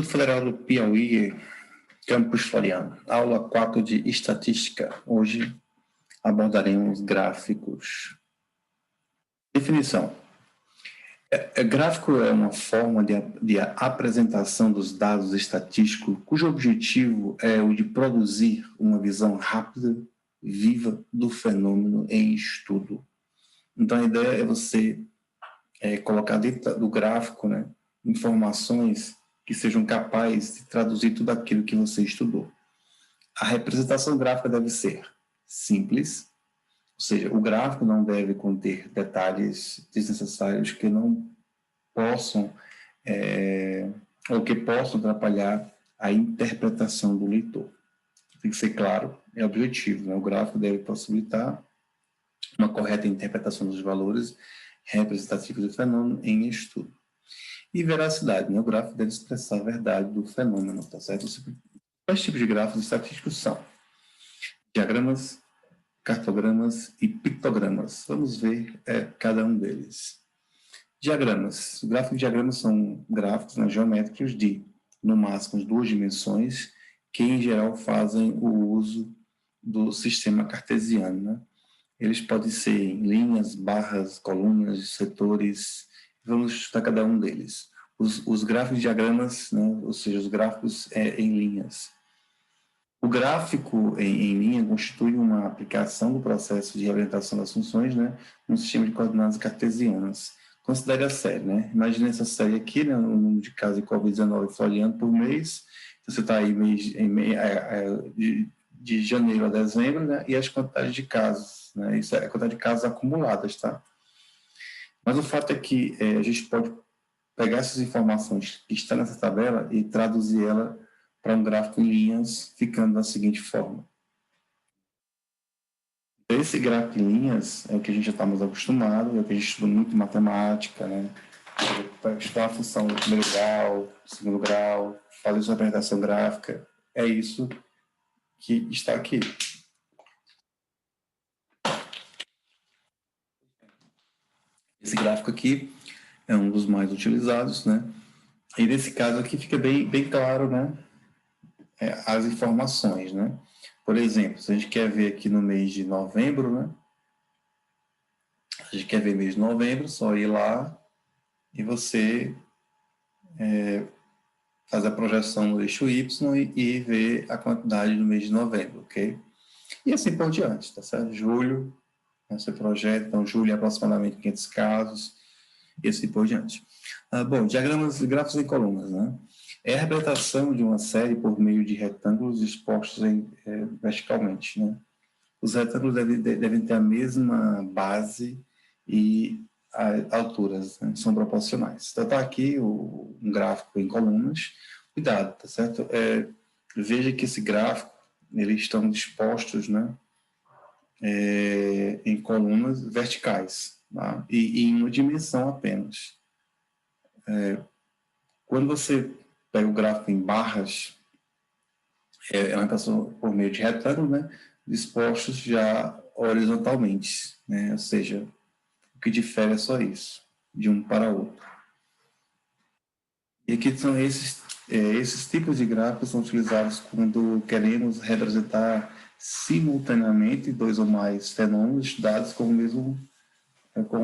Instituto Federal do Piauí, Campus Floriano, aula 4 de Estatística. Hoje abordaremos gráficos. Definição. Gráfico é uma forma de apresentação dos dados estatísticos cujo objetivo é o de produzir uma visão rápida, viva do fenômeno em estudo. Então, a ideia é você colocar dentro do gráfico, né, informações que sejam capazes de traduzir tudo aquilo que você estudou. A representação gráfica deve ser simples, ou seja, o gráfico não deve conter detalhes desnecessários que não possam, ou que possam atrapalhar a interpretação do leitor. Tem que ser claro e objetivo, né? O gráfico deve possibilitar uma correta interpretação dos valores representativos do fenômeno em estudo. E veracidade, né? O gráfico deve expressar a verdade do fenômeno, tá certo? Quais tipos de gráficos estatísticos são? Diagramas, cartogramas e pictogramas. Vamos ver cada um deles. Diagramas. Gráficos de diagramas são gráficos, né, geométricos de, no máximo, 2 dimensões, que em geral fazem o uso do sistema cartesiano, né? Eles podem ser em linhas, barras, colunas, setores. Vamos estudar cada um deles. Os gráficos de diagramas, né, ou seja, os gráficos em linhas. O gráfico em linha constitui uma aplicação do processo de representação das funções, né, no sistema de coordenadas cartesianas. Considere a série, né? Imagine essa série aqui, né, o número de casos de Covid-19 floriano por mês. Então, você está aí de janeiro a dezembro, né, e as quantidades de casos, né? Isso é a quantidade de casos acumuladas, tá? Mas o fato é que a gente pode pegar essas informações que estão nessa tabela e traduzir ela para um gráfico em linhas, ficando da seguinte forma. Esse gráfico em linhas é o que a gente já está mais acostumado, é o que a gente estuda muito em matemática, né? Para estudar a função do primeiro grau, segundo grau, fazer sua representação gráfica, é isso que está aqui. Esse gráfico aqui é um dos mais utilizados, né? E nesse caso aqui fica bem claro, né? As informações, né? Por exemplo, se a gente quer ver aqui no mês de novembro, né? A gente quer ver mês de novembro, só ir lá e você faz a projeção no eixo Y e ver a quantidade do mês de novembro, ok? E assim por diante, tá certo? Julho, você projeta, então julho é aproximadamente 500 casos, e assim por diante. Bom, diagramas e gráficos em colunas, né? É a representação de uma série por meio de retângulos expostos verticalmente, né? Os retângulos devem ter a mesma base e alturas, né, são proporcionais. Então, está aqui um gráfico em colunas. Cuidado, tá certo? Veja que esse gráfico, eles estão dispostos, né, em colunas verticais, tá? E em uma dimensão apenas. Quando você pega o gráfico em barras, é uma representação por meio de retângulos, né, dispostos já horizontalmente, né? Ou seja, o que difere é só isso, de um para outro. E aqui são esses tipos de gráficos são utilizados quando queremos representar simultaneamente 2 ou mais fenômenos estudados com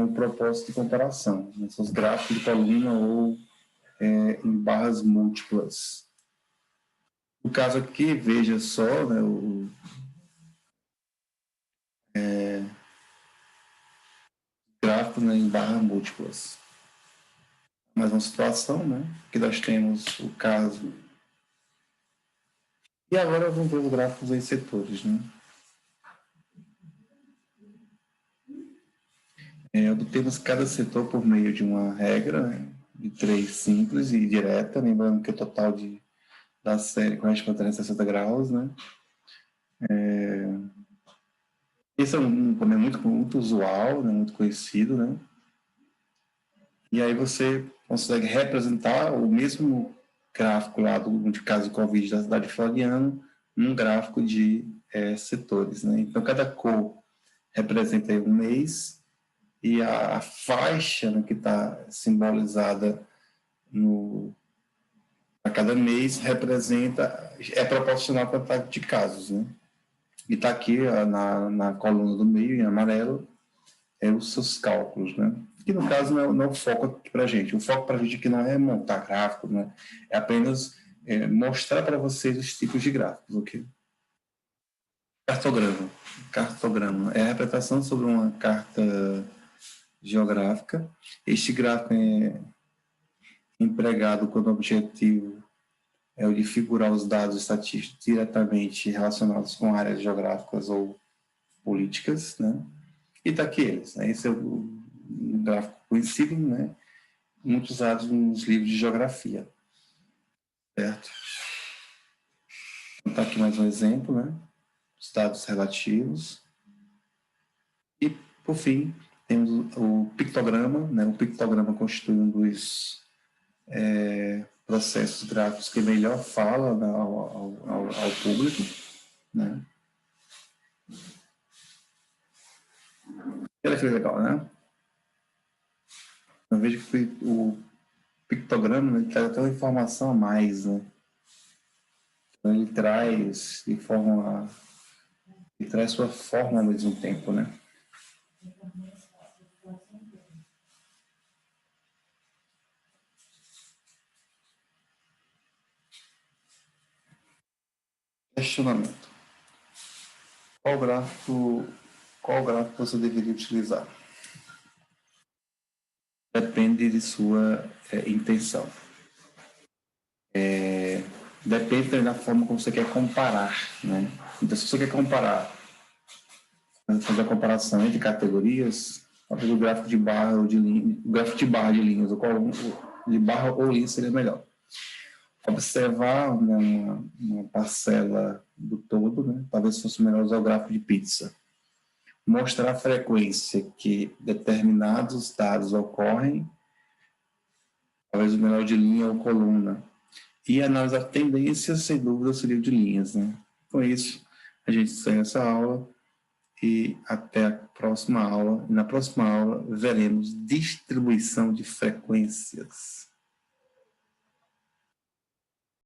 o propósito de comparação. Né? São os gráficos de coluna ou em barras múltiplas. No caso aqui, veja só, né, gráfico, né, em barras múltiplas. Mais uma situação, né, que nós temos o caso. E agora vamos ver os gráficos em setores, né. Obtemos cada setor por meio de uma regra, né, de 3 simples e direta, lembrando que o total da série corresponde a 360 graus, né. Esse é um problema muito usual, né, muito conhecido, né. E aí você consegue representar o mesmo gráfico lá de caso de Covid da cidade de Floriano num gráfico de setores, né. Então, cada cor representa aí um mês e a faixa, né, que está simbolizada na a cada mês representa, é proporcional à quantidade de casos, né? E está aqui na coluna do meio, em amarelo, os seus cálculos, né? Que no caso não é o foco aqui para a gente. O foco para a gente aqui não é montar gráfico, né? É apenas mostrar para vocês os tipos de gráficos, ok? Cartograma. Cartograma é a representação sobre uma carta geográfica. Este gráfico é empregado quando o objetivo é o de figurar os dados estatísticos diretamente relacionados com áreas geográficas ou políticas, né? E está aqui eles, né? Esse é o gráfico conhecido, né? Muito usado nos livros de geografia, certo? Está aqui mais um exemplo, né? Os dados relativos. E, por fim, temos o pictograma, né? O pictograma constitui um dos processos gráficos que melhor fala ao público, né? Olha que legal, né? Eu vejo que o pictograma ele traz até uma informação a mais, né? Então, ele traz ele traz sua forma ao mesmo tempo, né? Questionamento. Qual gráfico você deveria utilizar? Depende de sua intenção. Depende da forma como você quer comparar, né? Então, se você quer fazer a comparação entre categorias, talvez o gráfico de barra ou de linha, o gráfico de barra de linhas, de barra ou linha seria melhor. Observar, né, uma parcela do todo, né? Talvez fosse melhor usar o gráfico de pizza. Mostrar a frequência que determinados dados ocorrem, talvez o melhor de linha ou coluna. E analisar tendências, sem dúvida, seria de linhas, né? Com isso, a gente encerra essa aula e até a próxima aula. Na próxima aula, veremos distribuição de frequências.